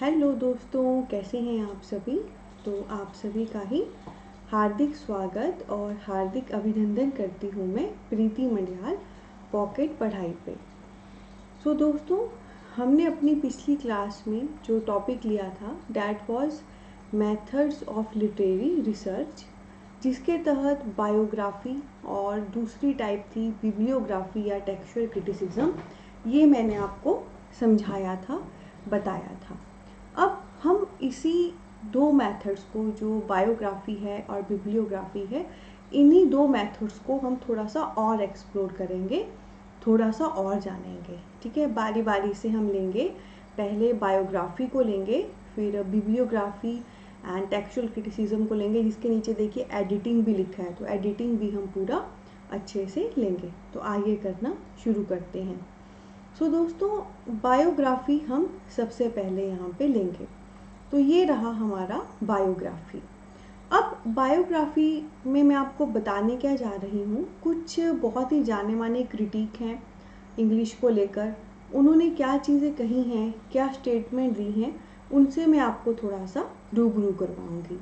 Hello दोस्तों, कैसे हैं आप सभी। तो आप सभी का ही हार्दिक स्वागत और हार्दिक अभिनंदन करती हूँ मैं प्रीति मंडियाल पॉकेट पढ़ाई पे। दोस्तों, हमने अपनी पिछली क्लास में जो टॉपिक लिया था that was methods of literary research, जिसके तहत बायोग्राफी और दूसरी टाइप थी बिब्लियोग्राफी या टेक्सचुअल क्रिटिसिज्म। ये मैंने आपको समझाया था, बताया था। अब हम इसी दो मेथड्स को, जो बायोग्राफी है और बिब्लियोग्राफी है, इन्हीं दो मेथड्स को हम थोड़ा सा और एक्सप्लोर करेंगे, थोड़ा सा और जानेंगे। ठीक है, बारी बारी से हम लेंगे। पहले बायोग्राफी को लेंगे, फिर बिब्लियोग्राफी एंड टेक्सचुअल क्रिटिसिज्म को लेंगे, जिसके नीचे देखिए एडिटिंग भी लिखा है, तो एडिटिंग भी हम पूरा अच्छे से लेंगे। तो आइए करना शुरू करते हैं। दोस्तों, बायोग्राफी हम सबसे पहले यहाँ पे लेंगे। तो ये रहा हमारा बायोग्राफी। अब बायोग्राफी में मैं आपको बताने क्या जा रही हूँ, कुछ बहुत ही जाने माने क्रिटिक हैं इंग्लिश को लेकर। उन्होंने क्या चीज़ें कही हैं, क्या स्टेटमेंट दी हैं, उनसे मैं आपको थोड़ा सा रूबरू करवाऊँगी।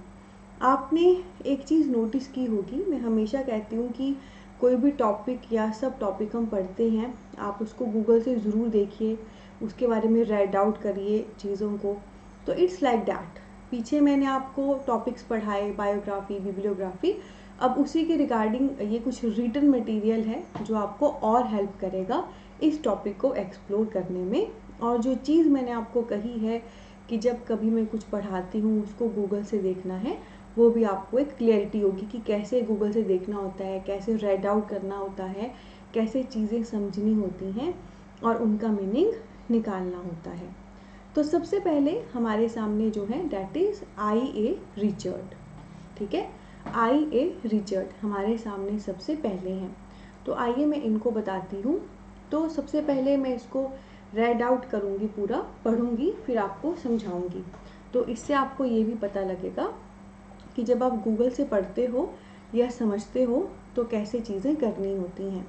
आपने एक चीज़ नोटिस की होगी, मैं हमेशा कहती हूँ कि कोई भी टॉपिक या सब टॉपिक हम पढ़ते हैं, आप उसको गूगल से ज़रूर देखिए, उसके बारे में राइट आउट करिए चीज़ों को। तो इट्स लाइक दैट। पीछे मैंने आपको टॉपिक्स पढ़ाए, बायोग्राफी, बिब्लियोग्राफी। अब उसी के रिगार्डिंग ये कुछ रिटन मटेरियल है जो आपको और हेल्प करेगा इस टॉपिक को एक्सप्लोर करने में। और जो चीज़ मैंने आपको कही है कि जब कभी मैं कुछ पढ़ाती हूँ उसको गूगल से देखना है, वो भी आपको एक क्लियरिटी होगी कि कैसे गूगल से देखना होता है, कैसे राइट आउट करना होता है, कैसे चीज़ें समझनी होती हैं और उनका मीनिंग निकालना होता है। तो सबसे पहले हमारे सामने जो है डैट इज़ I.A. रिचर्ड। ठीक है, I.A. रिचर्ड हमारे सामने सबसे पहले हैं। तो आइए मैं इनको बताती हूँ। तो सबसे पहले मैं इसको रेड आउट करूँगी, पूरा पढ़ूँगी, फिर आपको समझाऊँगी। तो इससे आपको ये भी पता लगेगा कि जब आप गूगल से पढ़ते हो या समझते हो तो कैसे चीज़ें करनी होती हैं।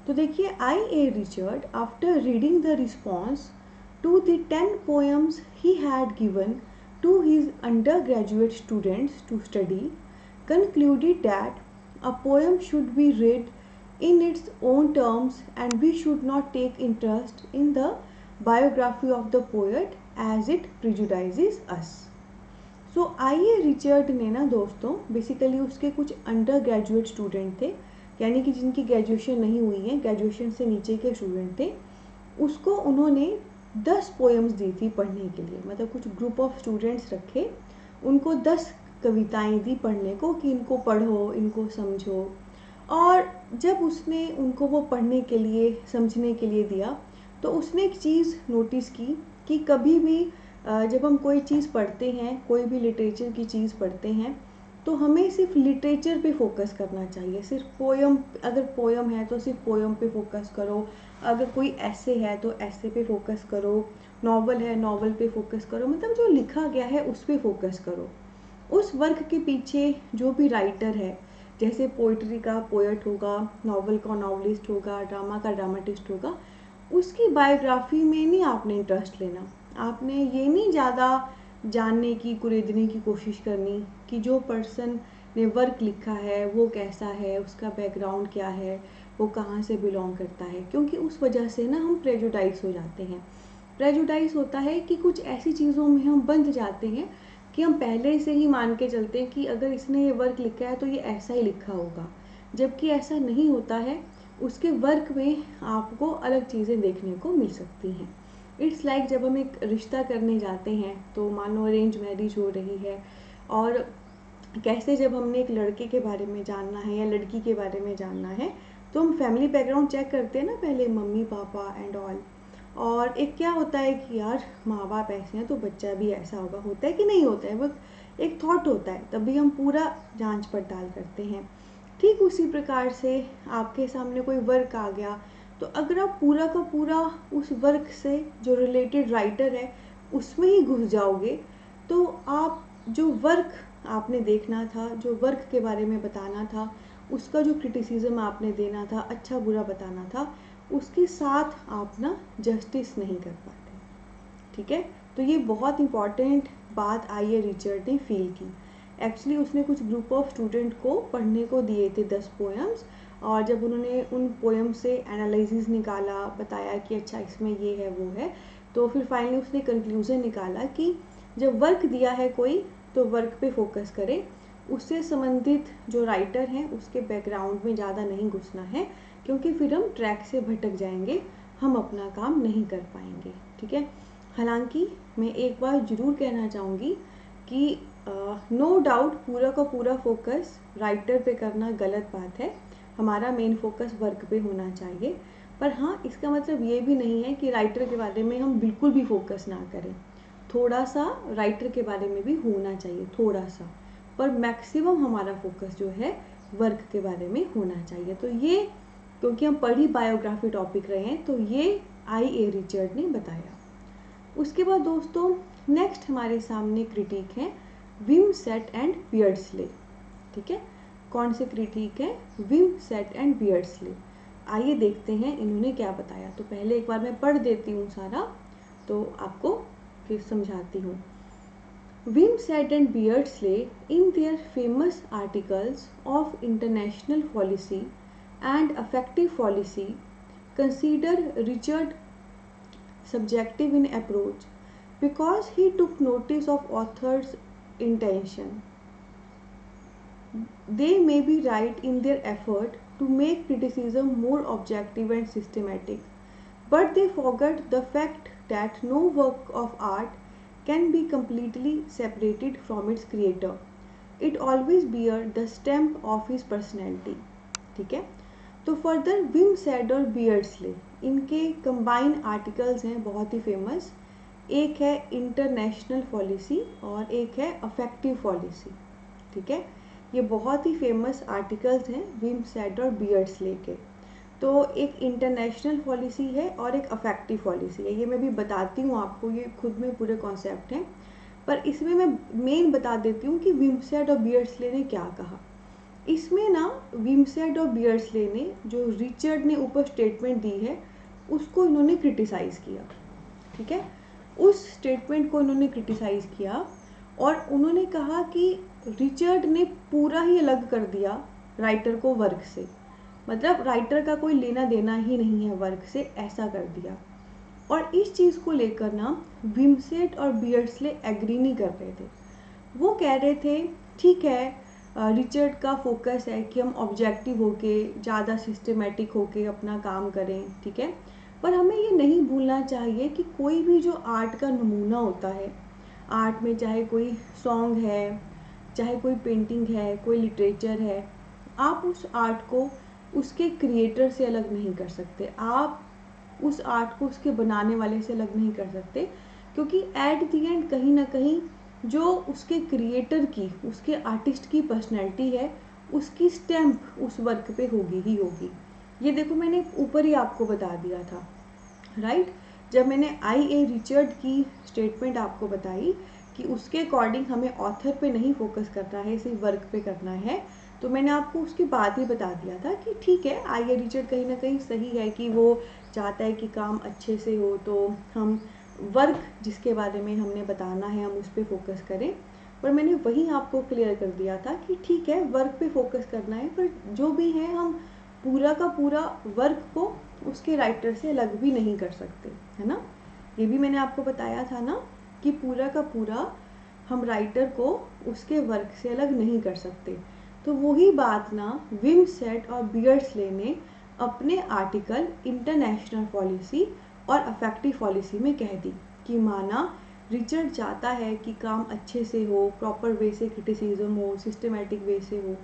तो देखिए, I.A. Richard after reading the response to the 10 poems he had given to his undergraduate students to study, concluded that a poem should be read in its own terms and we should not take interest in the biography of the poet as it prejudices us. I.A. Richard ने ना दोस्तों, basically उसके कुछ under graduate student थे, यानी कि जिनकी graduation नहीं हुई है, ग्रेजुएशन से नीचे के स्टूडेंट थे, उसको उन्होंने 10 पोएम्स दी थी पढ़ने के लिए। मतलब कुछ ग्रुप ऑफ स्टूडेंट्स रखे, उनको 10 कविताएं दी पढ़ने को कि इनको पढ़ो, इनको समझो। और जब उसने उनको वो पढ़ने के लिए, समझने के लिए दिया, तो उसने एक चीज़ नोटिस की कि कभी भी जब हम कोई चीज़ पढ़ते हैं, कोई भी लिटरेचर की चीज़ पढ़ते हैं, तो हमें सिर्फ लिटरेचर पे फोकस करना चाहिए। सिर्फ पोयम, अगर पोयम है तो सिर्फ पोयम पे फोकस करो, अगर कोई ऐसे है तो ऐसे पे फोकस करो, नॉवल है नॉवल पे फोकस करो, मतलब जो लिखा गया है उस पे फोकस करो। उस वर्क के पीछे जो भी राइटर है, जैसे पोइट्री का पोएट होगा, नॉवल का नॉवलिस्ट होगा, ड्रामा का ड्रामाटिस्ट होगा, उसकी बायोग्राफी में नहीं आपने इंटरेस्ट लेना। आपने ये नहीं ज़्यादा जानने की, कुरेदने की कोशिश करनी कि जो पर्सन ने वर्क लिखा है वो कैसा है, उसका बैकग्राउंड क्या है, वो कहाँ से बिलोंग करता है। क्योंकि उस वजह से ना हम प्रेजुडाइज हो जाते हैं। प्रेजुडाइज होता है कि कुछ ऐसी चीज़ों में हम बंध जाते हैं कि हम पहले से ही मान के चलते हैं कि अगर इसने ये वर्क लिखा है तो ये ऐसा ही लिखा होगा, जबकि ऐसा नहीं होता है। उसके वर्क में आपको अलग चीज़ें देखने को मिल सकती हैं। इट्स लाइक जब हम एक रिश्ता करने जाते हैं, तो मानो अरेंज मैरिज हो रही है, और कैसे जब हमने एक लड़के के बारे में जानना है या लड़की के बारे में जानना है, तो हम फैमिली बैकग्राउंड चेक करते हैं ना पहले, मम्मी पापा एंड ऑल। और एक क्या होता है कि यार माँ बाप ऐसे हैं तो बच्चा भी ऐसा होता है कि नहीं होता है, वो एक थॉट होता है, तभी हम पूरा जांच पड़ताल करते हैं। ठीक उसी प्रकार से आपके सामने कोई वर्क आ गया, तो अगर आप पूरा का पूरा उस वर्क से जो रिलेटेड राइटर है उसमें ही घुस जाओगे, तो आप जो वर्क आपने देखना था, जो वर्क के बारे में बताना था, उसका जो क्रिटिसिज्म आपने देना था, अच्छा बुरा बताना था, उसके साथ आप ना जस्टिस नहीं कर पाते। ठीक है। तो ये बहुत इम्पॉर्टेंट बात आई है रिचर्ड ने फील की। एक्चुअली उसने कुछ ग्रुप ऑफ स्टूडेंट को पढ़ने को दिए थे 10 पोएम्स, और जब उन्होंने उन पोएम से एनालिसिस निकाला, बताया कि अच्छा इसमें ये है वो है, तो फिर फाइनली उसने कंक्लूज़न निकाला कि जब वर्क दिया है कोई तो वर्क पे फोकस करें, उससे संबंधित जो राइटर हैं उसके बैकग्राउंड में ज़्यादा नहीं घुसना है, क्योंकि फिर हम ट्रैक से भटक जाएंगे, हम अपना काम नहीं कर पाएंगे, ठीक है। हालांकि मैं एक बार ज़रूर कहना चाहूँगी कि नो डाउट पूरा का पूरा फोकस राइटर पे करना गलत बात है, हमारा मेन फोकस वर्क पे होना चाहिए। पर हाँ, इसका मतलब ये भी नहीं है कि राइटर के बारे में हम बिल्कुल भी फोकस ना करें, थोड़ा सा राइटर के बारे में भी होना चाहिए, थोड़ा सा, पर मैक्सिमम हमारा फोकस जो है वर्क के बारे में होना चाहिए। तो ये, क्योंकि हम पढ़ी बायोग्राफी टॉपिक रहे हैं, तो ये आई.ए. रिचर्ड ने बताया। उसके बाद दोस्तों नेक्स्ट हमारे सामने क्रिटिक है विमसेट एंड बियर्डस्ले, ठीक है। कौन से क्रिटिक है? विमसेट एंड बियर्डस्ले। आइए देखते हैं इन्होंने क्या बताया। तो पहले एक बार मैं पढ़ देती हूँ सारा, तो आपको फिर समझाती हूँ। Wimsatt and Beardsley, in their famous articles of international policy and affective policy, consider Richard subjective in approach because he took notice of author's intention. They may be right in their effort to make criticism more objective and systematic, but they forget the fact that no work of art can be completely separated from its creator. It always bears the stamp of his personality, ठीक है। तो further विमसेट और बियर्डस्ले, इनके combine articles हैं बहुत ही famous, एक है international policy और एक है अफेक्टिव पॉलिसी, ठीक है। ये बहुत ही फेमस आर्टिकल्स हैं विमसेट और बियर्डस्ले के। तो एक इंटरनेशनल पॉलिसी है और एक अफेक्टिव पॉलिसी है, ये मैं भी बताती हूँ आपको, ये खुद में पूरे कॉन्सेप्ट हैं, पर इसमें मैं मेन बता देती हूँ कि विमसेट और बियर्डस्ले ने क्या कहा। इसमें ना विमसेट और बियर्डस्ले ने जो रिचर्ड ने ऊपर स्टेटमेंट दी है उसको इन्होंने क्रिटिसाइज़ किया, ठीक है। उस स्टेटमेंट को इन्होंने क्रिटिसाइज़ किया और उन्होंने कहा कि रिचर्ड ने पूरा ही अलग कर दिया राइटर को वर्क से, मतलब राइटर का कोई लेना देना ही नहीं है वर्क से, ऐसा कर दिया। और इस चीज़ को लेकर ना विमसेट और बियर्डस्ले एग्री नहीं कर रहे थे। वो कह रहे थे ठीक है, रिचर्ड का फोकस है कि हम ऑब्जेक्टिव होके, ज़्यादा सिस्टमेटिक होके अपना काम करें, ठीक है, पर हमें ये नहीं भूलना चाहिए कि कोई भी जो आर्ट का नमूना होता है, आर्ट में चाहे कोई सॉन्ग है, चाहे कोई पेंटिंग है, कोई लिटरेचर है, आप उस आर्ट को उसके क्रिएटर से अलग नहीं कर सकते, आप उस आर्ट को उसके बनाने वाले से अलग नहीं कर सकते, क्योंकि एट द एंड कहीं ना कहीं जो उसके क्रिएटर की, उसके आर्टिस्ट की पर्सनैलिटी है, उसकी स्टैम्प उस वर्क पे होगी ही होगी। ये देखो मैंने ऊपर ही आपको बता दिया था, राइट। जब मैंने आई.ए. रिचर्ड की स्टेटमेंट आपको बताई कि उसके अकॉर्डिंग हमें ऑथर पे नहीं फोकस करना है, सिर्फ वर्क पे करना है, तो मैंने आपको उसके बाद ही बता दिया था कि ठीक है, आई.ए. रिचर्ड कहीं ना कहीं सही है कि वो चाहता है कि काम अच्छे से हो, तो हम वर्क जिसके बारे में हमने बताना है हम उस पर फोकस करें। पर मैंने वही आपको क्लियर कर दिया था कि ठीक है, वर्क पे फोकस करना है, पर जो भी है हम पूरा का पूरा वर्क को उसके राइटर से अलग भी नहीं कर सकते, है ना। ये भी मैंने आपको बताया था ना कि पूरा का पूरा हम राइटर को उसके वर्क से अलग नहीं कर सकते। तो वही बात ना विमसेट और बियर्डस्ले ने अपने आर्टिकल इंटरनेशनल पॉलिसी और अफेक्टिव पॉलिसी में कह दी कि माना रिचर्ड चाहता है कि काम अच्छे से हो, प्रॉपर वे से क्रिटिसिज्म हो, सिस्टमेटिक वे से हो,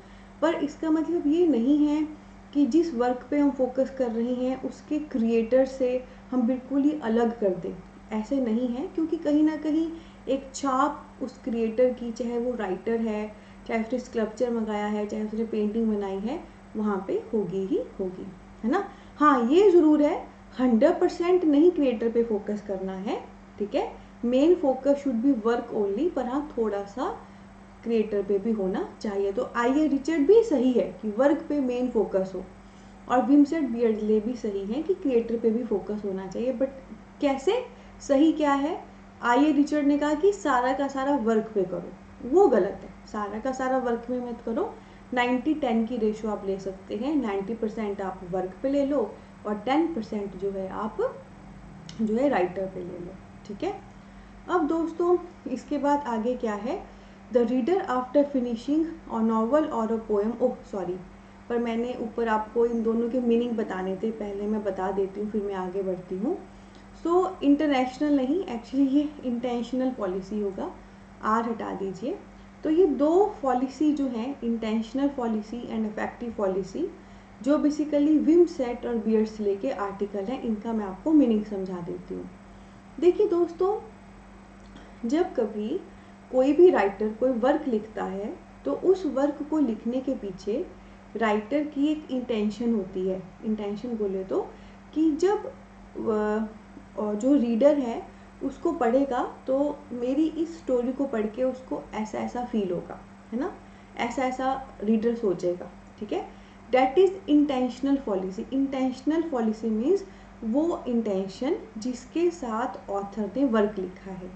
पर इसका मतलब ये नहीं है कि जिस वर्क पे हम फोकस कर रहे हैं उसके क्रिएटर से हम बिल्कुल ही अलग कर दें, ऐसे नहीं है, क्योंकि कहीं ना कहीं एक छाप उस क्रिएटर की, चाहे वो राइटर है, चाहे उसने स्कल्पचर मंगाया है, चाहे उसने पेंटिंग बनाई है, वहाँ पे होगी ही होगी, है ना। हाँ, ये ज़रूर है 100% नहीं क्रिएटर पे फोकस करना है, ठीक है, main focus should be work only, पर हाँ थोड़ा सा क्रिएटर पे भी होना चाहिए। तो आई.ए. रिचर्ड भी सही है कि वर्क पे मेन फोकस हो, और विमसेट बियर्डस्ले भी सही है कि क्रिएटर पे भी फोकस होना चाहिए, बट कैसे, सही क्या है, आई रिचर्ड ने कहा कि सारा का सारा वर्क पे करो, वो गलत है। सारा का सारा वर्क में मत करो, 90-10 की रेशो आप ले सकते हैं। 90% आप वर्क पे ले लो और 10% जो है आप जो है राइटर पे ले लो, ठीक है। अब दोस्तों इसके बाद आगे क्या है, the reader after finishing a novel और अ पोएम, ओह सॉरी, पर मैंने ऊपर आपको इन दोनों के मीनिंग बताने थे, पहले मैं बता देती हूँ फिर मैं आगे बढ़ती हूँ। सो इंटरनेशनल नहीं, एक्चुअली ये इंटेंशनल पॉलिसी होगा, आर हटा दीजिए। तो ये दो पॉलिसी जो है, intentional policy and effective policy, जो बेसिकली विमसेट और बियर्सले के आर्टिकल हैं, इनका मैं आपको मीनिंग समझा देती हूँ। देखिए दोस्तों, जब कभी कोई भी राइटर कोई वर्क लिखता है तो उस वर्क को लिखने के पीछे राइटर की एक इंटेंशन होती है। इंटेंशन बोले तो कि जब जो रीडर है उसको पढ़ेगा तो मेरी इस स्टोरी को पढ़ के उसको ऐसा ऐसा फील होगा, है ना, ऐसा ऐसा रीडर सोचेगा, ठीक है। That is intentional policy. Intentional policy means वो इंटेंशन जिसके साथ ऑथर ने वर्क लिखा है,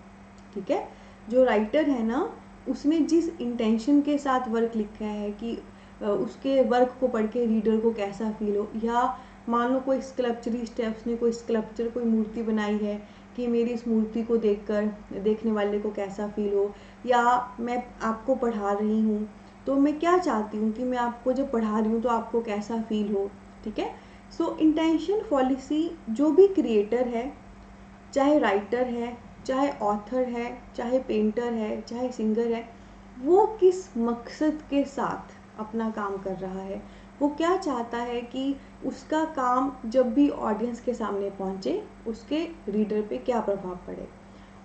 ठीक है। जो राइटर है ना, उसने जिस इंटेंशन के साथ वर्क लिखा है कि उसके वर्क को पढ़ के रीडर को कैसा फील हो, या मान लो कोई स्कल्पचरिस्ट है, उसने कोई स्कल्पचर कोई मूर्ति बनाई है कि मेरी इस मूर्ति को देखकर देखने वाले को कैसा फील हो, या मैं आपको पढ़ा रही हूँ तो मैं क्या चाहती हूँ कि मैं आपको जब पढ़ा रही हूँ तो आपको कैसा फील हो, ठीक है। सो इंटेंशन पॉलिसी, जो भी क्रिएटर है, चाहे राइटर है, चाहे ऑथर है, चाहे पेंटर है, चाहे सिंगर है, वो किस मकसद के साथ अपना काम कर रहा है, वो क्या चाहता है कि उसका काम जब भी ऑडियंस के सामने पहुंचे उसके रीडर पे क्या प्रभाव पड़े।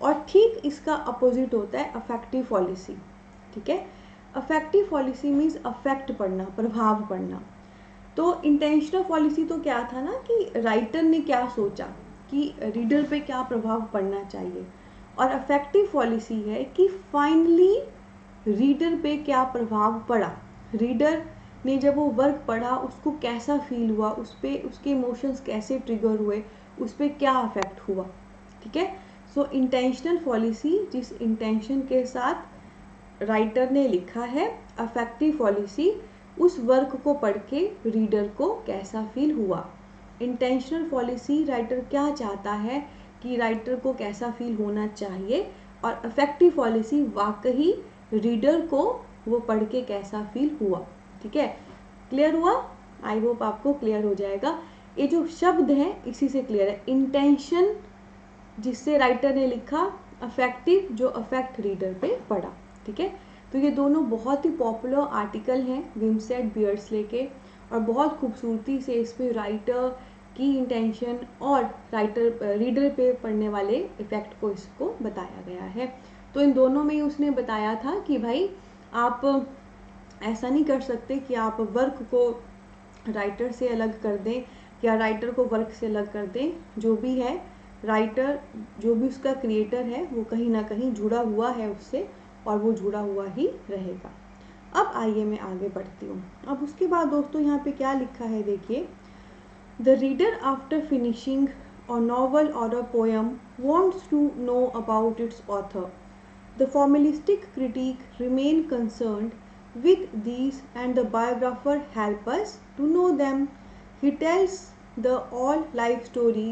और ठीक इसका अपोजिट होता है अफेक्टिव पॉलिसी, ठीक है। अफेक्टिव पॉलिसी मीन्स अफेक्ट पड़ना, प्रभाव पड़ना। तो इंटेंशनल पॉलिसी तो क्या था ना कि राइटर ने क्या सोचा कि रीडर पे क्या प्रभाव पड़ना चाहिए, और अफेक्टिव पॉलिसी है कि फाइनली रीडर पे क्या प्रभाव पड़ा, रीडर ने जब वो वर्क पढ़ा उसको कैसा फील हुआ, उस पर उसके इमोशंस कैसे ट्रिगर हुए, उस पर क्या अफेक्ट हुआ, ठीक है। सो इंटेंशनल पॉलिसी जिस इंटेंशन के साथ राइटर ने लिखा है, अफेक्टिव पॉलिसी उस वर्क को पढ़ के रीडर को कैसा फील हुआ। इंटेंशनल पॉलिसी राइटर क्या चाहता है कि राइटर को कैसा फील होना चाहिए, और अफेक्टिव पॉलिसी वाकई रीडर को वो पढ़ के कैसा फील हुआ, ठीक है। क्लियर हुआ? आई होप आपको क्लियर हो जाएगा। ये जो शब्द है इसी से क्लियर है। इंटेंशन जिससे राइटर ने लिखा, अफेक्टिव जो अफेक्ट रीडर पे पड़ा, ठीक है। तो ये दोनों बहुत ही पॉपुलर आर्टिकल हैं विमसेट बियर्सले के, और बहुत खूबसूरती से इस पे राइटर की इंटेंशन और राइटर रीडर पे पढ़ने वाले इफेक्ट को इसको बताया गया है। तो इन दोनों में ही उसने बताया था कि भाई आप ऐसा नहीं कर सकते कि आप वर्क को राइटर से अलग कर दें या राइटर को वर्क से अलग कर दें। जो भी है राइटर, जो भी उसका क्रिएटर है, वो कहीं ना कहीं जुड़ा हुआ है उससे, और वो जुड़ा हुआ ही रहेगा। अब आइए मैं आगे बढ़ती हूँ। अब उसके बाद दोस्तों यहाँ पे क्या लिखा है देखिए, the reader after finishing a novel और a poem wants to know about its author. The formalistic critic remain concerned with these, and the biographer help us to know them. He tells the all life story,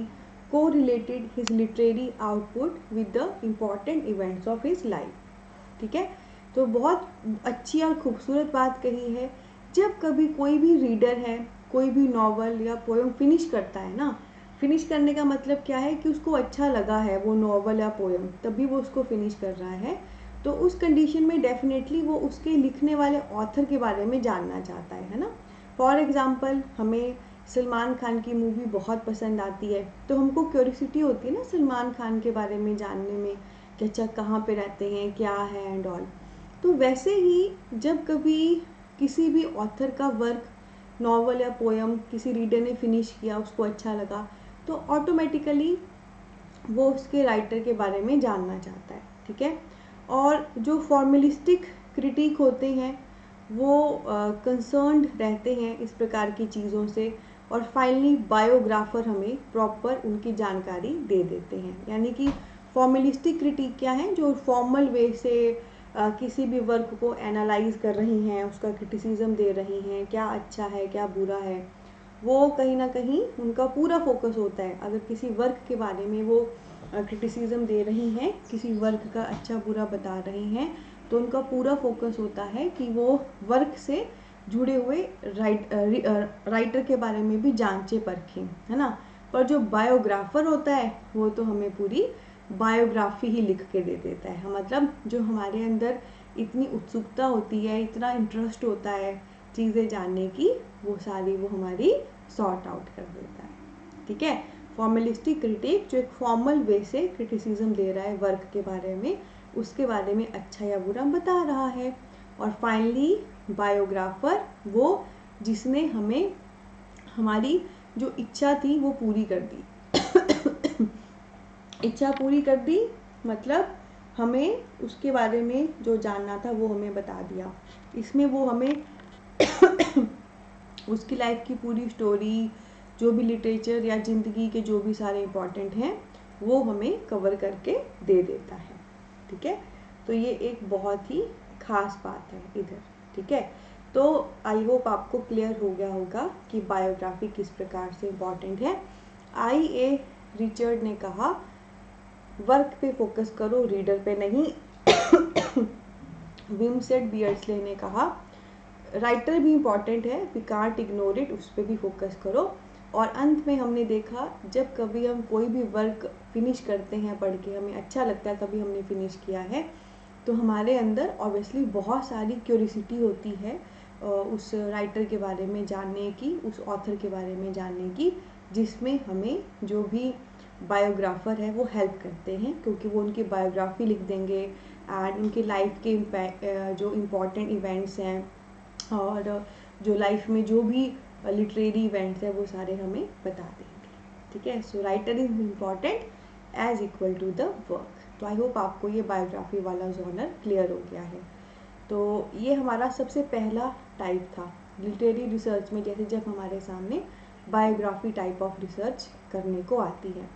correlated his literary output with the important events of his life. ठीक है, तो बहुत अच्छी और खूबसूरत बात कही है। जब कभी कोई भी रीडर है कोई भी नॉवल या पोएम फिनिश करता है ना, फिनिश करने का मतलब क्या है कि उसको अच्छा लगा है वो नॉवल या पोएम, तभी वो उसको फिनिश कर रहा है। तो उस कंडीशन में डेफिनेटली वो उसके लिखने वाले ऑथर के बारे में जानना चाहता है ना। फॉर एग्जांपल, हमें सलमान खान की मूवी बहुत पसंद आती है तो हमको क्यूरियोसिटी होती है ना सलमान खान के बारे में जानने में कि अच्छा कहाँ पे रहते हैं, क्या है एंड ऑल। तो वैसे ही जब कभी किसी भी ऑथर का वर्क, नॉवल या पोएम किसी रीडर ने फिनिश किया, उसको अच्छा लगा, तो ऑटोमेटिकली वो उसके राइटर के बारे में जानना चाहता है, ठीक है। और जो फॉर्मलिस्टिक क्रिटिक होते हैं वो कंसर्न्ड रहते हैं इस प्रकार की चीज़ों से, और फाइनली बायोग्राफर हमें प्रॉपर उनकी जानकारी दे देते हैं। यानी कि फॉर्मलिस्टिक क्रिटिक क्या है, जो फॉर्मल वे से किसी भी वर्क को एनालाइज कर रही हैं, उसका क्रिटिसिज्म दे रही हैं, क्या अच्छा है क्या बुरा है, वो कहीं ना कहीं उनका पूरा फोकस होता है। अगर किसी वर्क के बारे में वो क्रिटिसिज्म दे रही हैं, किसी वर्क का अच्छा बुरा बता रही हैं, तो उनका पूरा फोकस होता है कि वो वर्क से जुड़े हुए राइटर के बारे में भी जांचे परखें, है ना। पर जो बायोग्राफर होता है वो तो हमें पूरी बायोग्राफी ही लिख के दे देता है। मतलब जो हमारे अंदर इतनी उत्सुकता होती है, इतना इंटरेस्ट होता है चीज़ें जानने की, वो सारी वो हमारी सॉर्ट आउट कर देता है। ठीक है, फॉर्मलिस्टिक क्रिटिक जो एक फॉर्मल वे से क्रिटिसिज्म दे रहा है वर्क के बारे में, उसके बारे में अच्छा या बुरा बता रहा है। और फाइनली बायोग्राफर, वो जिसने हमें हमारी जो इच्छा थी वो पूरी कर दी इच्छा पूरी कर दी, मतलब हमें उसके बारे में जो जानना था वो हमें बता दिया। इसमें वो हमें उसकी लाइफ की पूरी स्टोरी, जो भी लिटरेचर या ज़िंदगी के जो भी सारे इम्पॉर्टेंट हैं वो हमें कवर करके दे देता है। ठीक है, तो ये एक बहुत ही खास बात है इधर। ठीक है, तो आई होप आपको क्लियर हो गया होगा कि बायोग्राफी किस प्रकार से इम्पॉर्टेंट है। I.A. रिचर्ड ने कहा, वर्क पे फोकस करो, रीडर पे नहीं। विमसेट बियर्डस्ले ने कहा, राइटर भी इम्पॉर्टेंट है, वी कांट इग्नोर इट, उस पर भी फोकस करो। और अंत में हमने देखा, जब कभी हम कोई भी वर्क फिनिश करते हैं पढ़ के, हमें अच्छा लगता है, कभी हमने फिनिश किया है, तो हमारे अंदर ऑब्वियसली बहुत सारी क्यूरियोसिटी होती है उस राइटर के बारे में जानने की, उस ऑथर के बारे में जानने की, जिसमें हमें जो भी बायोग्राफर है वो हेल्प करते हैं, क्योंकि वो उनकी बायोग्राफी लिख देंगे एंड उनकी लाइफ के जो इम्पोर्टेंट इवेंट्स हैं और जो लाइफ में जो भी लिटरेरी इवेंट्स हैं वो सारे हमें बता देंगे। ठीक है, so writer is important as equal to the work. तो आई होप आपको ये बायोग्राफी वाला जॉनर क्लियर हो गया है। तो ये हमारा सबसे पहला टाइप था लिटरेरी रिसर्च में, जैसे जब हमारे सामने बायोग्राफी टाइप ऑफ रिसर्च करने को आती है।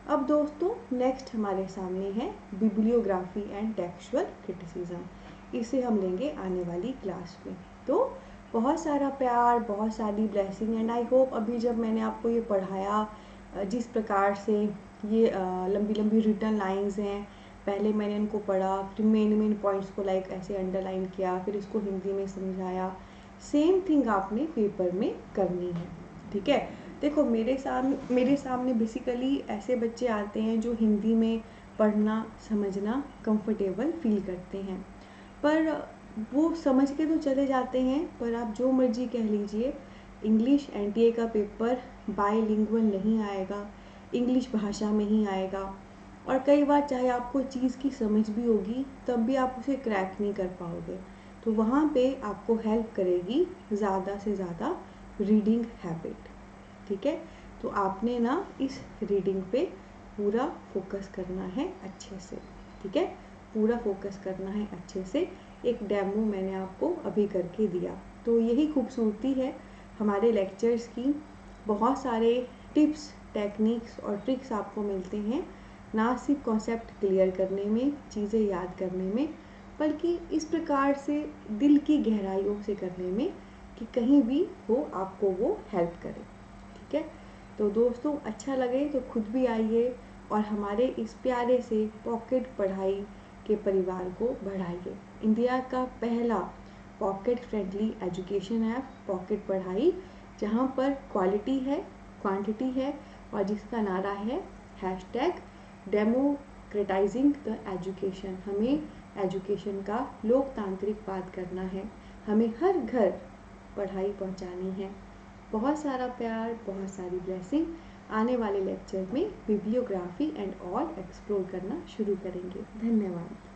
अब दोस्तों नेक्स्ट हमारे सामने है बिब्लियोग्राफी एंड टेक्सचुअल क्रिटिसिज्म। इसे हम लेंगे आने वाली क्लास में। तो बहुत सारा प्यार, बहुत सारी ब्लेसिंग एंड आई होप अभी जब मैंने आपको ये पढ़ाया, जिस प्रकार से ये लंबी लंबी रिटन लाइंस हैं, पहले मैंने इनको पढ़ा, फिर मेन पॉइंट्स को लाइक ऐसे अंडरलाइन किया, फिर इसको हिंदी में समझाया, सेम थिंग आपने पेपर में करनी है। ठीक है, देखो मेरे सामने बेसिकली ऐसे बच्चे आते हैं जो हिंदी में पढ़ना समझना कंफर्टेबल फील करते हैं, पर वो समझ के तो चले जाते हैं, पर आप जो मर्जी कह लीजिए, इंग्लिश NTA का पेपर बायलिंगुअल नहीं आएगा, इंग्लिश भाषा में ही आएगा। और कई बार चाहे आपको चीज़ की समझ भी होगी तब भी आप उसे क्रैक नहीं कर पाओगे। तो वहाँ पे आपको हेल्प करेगी ज़्यादा से ज़्यादा रीडिंग हैबिट। ठीक है, तो आपने ना इस रीडिंग पे पूरा फोकस करना है अच्छे से। ठीक है, पूरा फोकस करना है अच्छे से। एक डेमो मैंने आपको अभी करके दिया। तो यही खूबसूरती है हमारे लेक्चर्स की, बहुत सारे टिप्स, टेक्निक्स और ट्रिक्स आपको मिलते हैं, ना सिर्फ कॉन्सेप्ट क्लियर करने में, चीज़ें याद करने में, बल्कि इस प्रकार से दिल की गहराइयों से करने में कि कहीं भी हो आपको वो हेल्प करे। ठीक है, तो दोस्तों अच्छा लगे तो खुद भी आइए और हमारे इस प्यारे से पॉकेट पढ़ाई के परिवार को बढ़ाइए। इंडिया का पहला pocket friendly education app pocket पढ़ाई, जहाँ पर क्वालिटी है, क्वांटिटी है और जिसका नारा है #डेमोक्रेटाइजिंग द एजुकेशन। हमें एजुकेशन का लोकतांत्रिकवाद करना है, हमें हर घर पढ़ाई पहुंचानी है। बहुत सारा प्यार, बहुत सारी ब्लेसिंग। आने वाले लेक्चर में बिब्लियोग्राफी एंड ऑल एक्सप्लोर करना शुरू करेंगे। धन्यवाद।